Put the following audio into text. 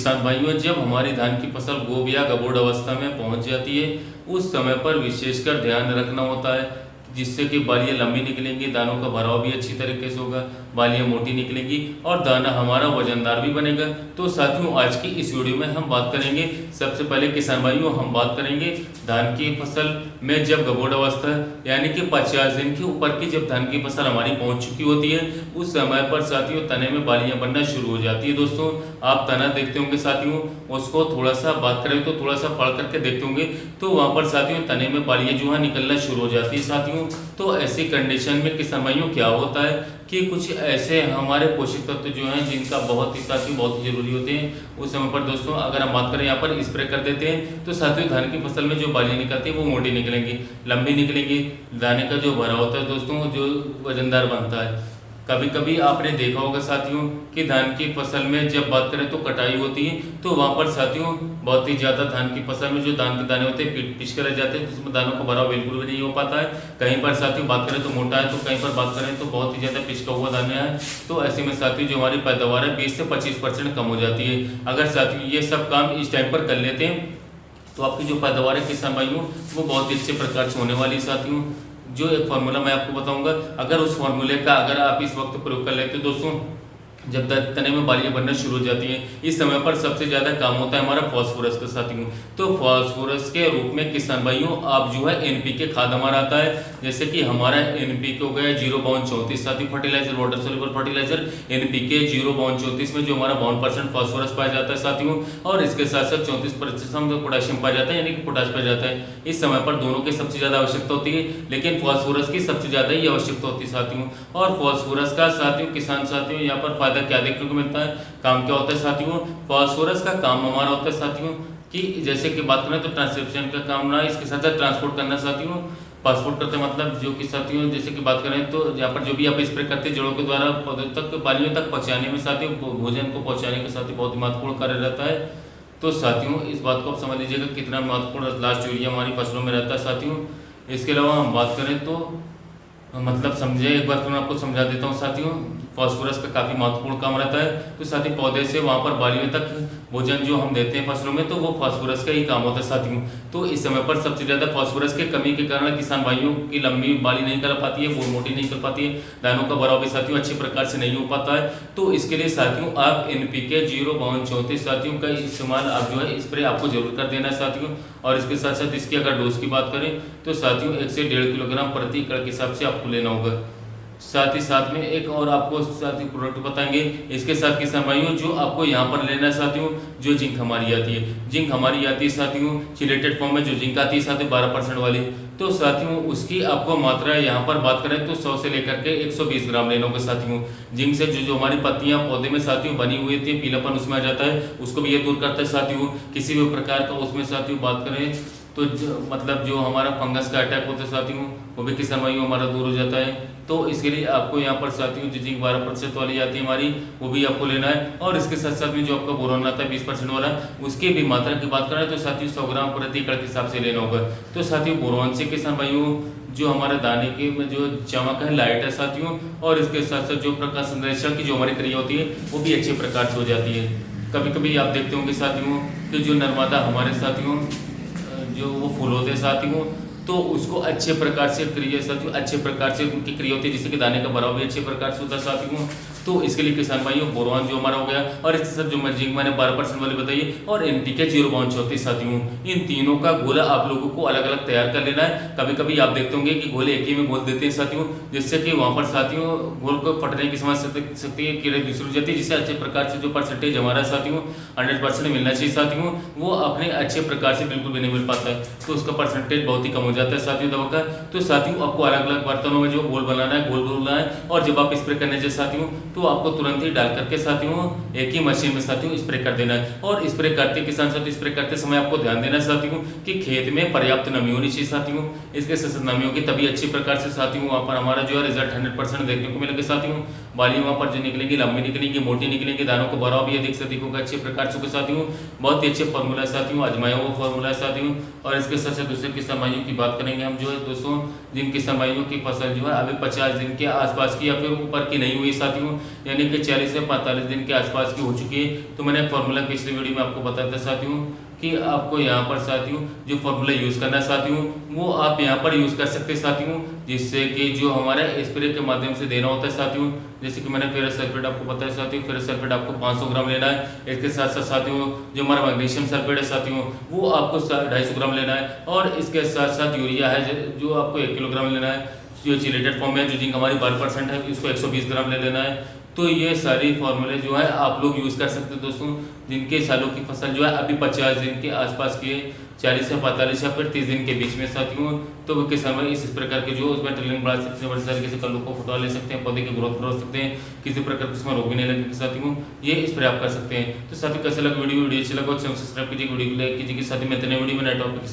किसान भाइयों, जब हमारी धान की फसल गोब या गबोड़ अवस्था में पहुंच जाती है, उस समय पर विशेषकर ध्यान रखना होता है जिससे कि बालियाँ लंबी निकलेंगी, दानों का भराव भी अच्छी तरीके से होगा, बालियाँ मोटी निकलेंगी और दाना हमारा वजनदार भी बनेगा। तो साथियों, आज की इस वीडियो में हम बात करेंगे, सबसे पहले किसान भाइयों हम बात करेंगे धान की फसल में जब गबोड़ अवस्था यानी कि 50 दिन के ऊपर की जब धान की फसल हमारी पहुंच चुकी होती है, उस समय पर साथियों तने में बालियाँ बनना शुरू हो जाती है। दोस्तों, आप तना देखते होंगे साथियों, उसको थोड़ा सा बात करें तो थोड़ा सा पढ़ करके देखते होंगे तो वहाँ पर साथियों तने में बालियाँ जो है निकलना शुरू हो जाती है। साथियों, तो ऐसी कंडीशन में किसान भाइयों क्या होता है कि कुछ ऐसे हमारे पोषक तत्व जो हैं जिनका बहुत ही साथियों बहुत ही जरूरी होते हैं, उस समय पर दोस्तों अगर हम बात करें यहाँ पर स्प्रे कर देते हैं तो साथियों धान की फसल में जो बालियाँ निकलती है वो मोटी निकलेंगी, लंबी निकलेंगी, दाने का जो भरा होता है दोस्तों जो वजनदार बनता है। कभी कभी आपने देखा होगा साथियों कि धान की फसल में जब बात करें तो कटाई होती है तो वहाँ पर साथियों बहुत ही ज़्यादा धान की फसल में जो धान के दाने होते हैं पिच कर रह जाते हैं, जिसमें दानों का भराव बिल्कुल भी नहीं हो पाता है। कहीं पर साथियों बात करें तो मोटा है, तो कहीं पर बात करें तो बहुत ही ज़्यादा पिचका हुआ दाना है। तो ऐसे में साथियों जो हमारी पैदावार है 20 से 25% कम हो जाती है। अगर साथियों ये सब काम इस टाइम पर कर लेते हैं तो आपकी जो पैदावार है किसान भाइयों वो बहुत ही अच्छे प्रकार से होने वाली है। साथियों, जो एक फार्मूला मैं आपको बताऊंगा, अगर उस फार्मूले का अगर आप इस वक्त प्रयोग कर लेते हो दोस्तों, जब तने में बालियाँ बनना शुरू हो जाती हैं, इस समय पर सबसे ज़्यादा काम होता है हमारा फास्फोरस का। साथियों, तो फास्फोरस के रूप में किसान भाइयों आप जो है एनपीके खाद हमारा आता है, जैसे कि हमारा एनपीके हो गया 0.34 साथियों fertiliser, water soluble fertiliser NPK 0.34 में जो हमारा 52% फास्फोरस पाया जाता है साथियों, और इसके साथ साथ 34% पोटाशियम पाया जाता है यानी कि पोटाश पाया जाता है। इस समय पर दोनों की सबसे ज़्यादा आवश्यकता होती है, लेकिन फास्फोरस की सबसे ज़्यादा ही आवश्यकता होती है साथियों। और फास्फोरस का साथियों किसान साथियों यहाँ पर फायदा क्या देखने को मिलता है, काम क्या होता है साथियों, फास्फोरस का काम हमारा होता है साथियों कि जैसे कि बात करें तो ट्रांसक्रिप्शन का काम ना, इसके साथ साथ ट्रांसपोर्ट करना साथियों, पासपोर्ट करते मतलब जो कि साथियों जैसे कि बात करें तो यहाँ पर जो भी आप स्प्रे करते हैं जड़ों के द्वारा पौधों तक बालियों तक पहुँचाने में साथियों, भोजन को पहुँचाने के साथ ही बहुत ही महत्वपूर्ण कार्य रहता है। तो साथियों इस बात को आप समझ लीजिएगा कितना महत्वपूर्ण लास्ट यूरिया हमारी फसलों में रहता है साथियों। इसके अलावा हम बात करें तो मतलब समझे, एक बार फिर मैं आपको समझा देता हूँ साथियों, फास्फोरस का काफ़ी महत्वपूर्ण काम रहता है। तो साथियों पौधे से वहाँ पर बालियों तक भोजन जो हम देते हैं फसलों में तो वो फास्फोरस का ही काम होता है साथियों। तो इस समय पर सबसे ज़्यादा फास्फोरस की कमी के कारण किसान भाइयों की लंबी बाली नहीं कर पाती है, वो मोटी नहीं कर पाती है, दानों का भराव भी साथियों अच्छे प्रकार से नहीं हो पाता है। तो इसके लिए साथियों आप एनपीके 0.34 साथियों का इस्तेमाल आप जो है स्प्रे आपको जरूर कर देना है साथियों। और इसके साथ साथ इसकी अगर डोज की बात करें तो साथियों 1 से 1.5 किलोग्राम प्रति एकड़ के हिसाब से आपको लेना होगा। साथ ही साथ में एक और आपको साथियों प्रोडक्ट बताएंगे, इसके साथ किसान भाइयों जो आपको यहाँ पर लेना है साथियों, जो जिंक हमारी आती है, जिंक हमारी आती है साथियों चिलेटेड फॉर्म में, जो जिंक आती है साथियों 12% वाली। तो साथियों उसकी आपको मात्रा यहाँ पर बात करें तो 100 से लेकर के 120 ग्राम लेना होगा साथियों। जिंक से जो हमारी पत्तियाँ पौधे में साथियों बनी हुई थी, पीलापन उसमें आ जाता है, उसको भी ये दूर करता है साथियों। किसी भी प्रकार का उसमें साथियों बात करें तो मतलब जो हमारा फंगस का अटैक होता है साथियों वो भी किसान भाइयों हमारा दूर हो जाता है। तो इसके लिए आपको यहाँ पर साथियों जो जिंक 12% वाली आती है हमारी, वो भी आपको लेना है। और इसके साथ साथ में जो आपका बोरोन आता है 20% वाला, उसकी भी मात्रा की बात करें तो साथियों 100 ग्राम प्रति एकड़ के हिसाब से लेना होगा। तो साथियों बोरोन से किसान भाइयों जो हमारे दाने के में जो चमक है लाइट है साथियों, और इसके साथ साथ जो प्रकाश संश्लेषण की जो हमारी क्रिया होती है वो भी अच्छे प्रकार से हो जाती है। कभी कभी आप देखते होंगे साथियों कि जो नर्मदा हमारे साथियों जो वो फूल होते हैं साथियों, तो उसको अच्छे प्रकार से क्रिया साथियों अच्छे प्रकार से उनकी क्रिया होती है, जिससे कि दाने का भराव भी अच्छे प्रकार से होता है साथियों। तो इसके लिए किसान भाइयों बोरोन जो हमारा हो गया, और इसके साथ जो जिंक मैंने 12% वाले बताइए, और एनपीके 0.34 साथियों, इन तीनों का घोला आप लोगों को अलग अलग तैयार कर लेना है। कभी कभी आप देखते होंगे कि घोले एक ही में घोल देते हैं साथियों, जिससे कि वहाँ पर साथियों घोल को फटने की समस्या सकती है, कीड़े दूसरी हो जाती है, जिससे अच्छे प्रकार से जो परसेंटेज हमारा साथियों 100% मिलना चाहिए साथियों, वो अपने अच्छे प्रकार से बिल्कुल भी नहीं मिल पाता है, तो उसका परसेंटेज बहुत ही कम हो जाता है साथियों दवा का। तो साथियों आपको अलग अलग बर्तनों में जो घोल बनाना है, घोल बनाना है, और जब आप स्प्रे करने जाए साथियों तो आपको तुरंत ही डाल करके साथियों एक ही मशीन में साथियों स्प्रे कर देना है। और स्प्रे करते किसान साथियों स्प्रे करते समय आपको ध्यान देना है साथियों कि खेत में पर्याप्त नमी होनी चाहिए साथियों। इसके साथ नमी होगी तभी अच्छी प्रकार से साथियों वहाँ पर हमारा जो है रिजल्ट 100% देखने को मिलेगा साथियों। बाली वहाँ पर जो निकलेंगी लंबी निकलेंगी, मोटी निकलेंगी, दानों को भराव भी अधिक से अधिक होगा अच्छे प्रकार से साथियों। बहुत ही अच्छे फॉर्मूला है साथियों, आजमाया हुआ फॉर्मूला है साथियों। और इसके साथ साथ दूसरे किसान भाइयों की बात करेंगे हम जो है दोस्तों, जिन किसान भाइयों की फसल जो है अभी 50 दिन के आसपास की या फिर ऊपर की नहीं हुई साथियों, यानी कि 40 से 45 दिन के आसपास की हो चुकी है। तो मैंने फार्मूला पिछले वीडियो में आपको बताया था साथियों कि आपको यहाँ पर साथियों जो फार्मूला यूज़ करना है साथियों वो आप यहाँ पर यूज़ कर सकते हैं साथियों, जिससे कि जो हमारा स्प्रे के माध्यम से देना होता है साथियों। जैसे कि मैंने फेरस सल्फेट आपको बताया साथियों, फेरस सल्फेट आपको 500 ग्राम लेना है। इसके साथ साथ साथियों जो हमारा मैग्नीशियम सल्फेट है साथियों वो आपको 250 ग्राम लेना है, और इसके साथ साथ यूरिया है जो आपको 1 किलोग्राम लेना है। जो चिलेटेड फॉर्म में जो जिंक हमारी 12% है इसको 120 ग्राम ले लेना है। तो ये सारी फार्मूले जो है आप लोग यूज़ कर सकते हैं दोस्तों, जिनके सालों की फसल जो है अभी 50 दिन के आसपास की है, 40 से 45 या फिर 30 दिन के बीच में साथियों। तो वो किसान भाई इस प्रकार के जो उसमें ट्रेलिंग बढ़ा सकते हैं, बड़े तरीके से कलर को फुटवा ले सकते हैं, पौधे की ग्रोथ बढ़ा सकते हैं, किसी प्रकार का उसमें रोग भी नहीं लगेगा साथियों। ये स्प्रे आप कर सकते हैं। तो साथियों कैसे लगा वीडियो अच्छी लगा तो सब्सक्राइब कीजिए, वीडियो को लाइक कीजिए। साथ ही मैं नए वीडियो में नए टॉपिक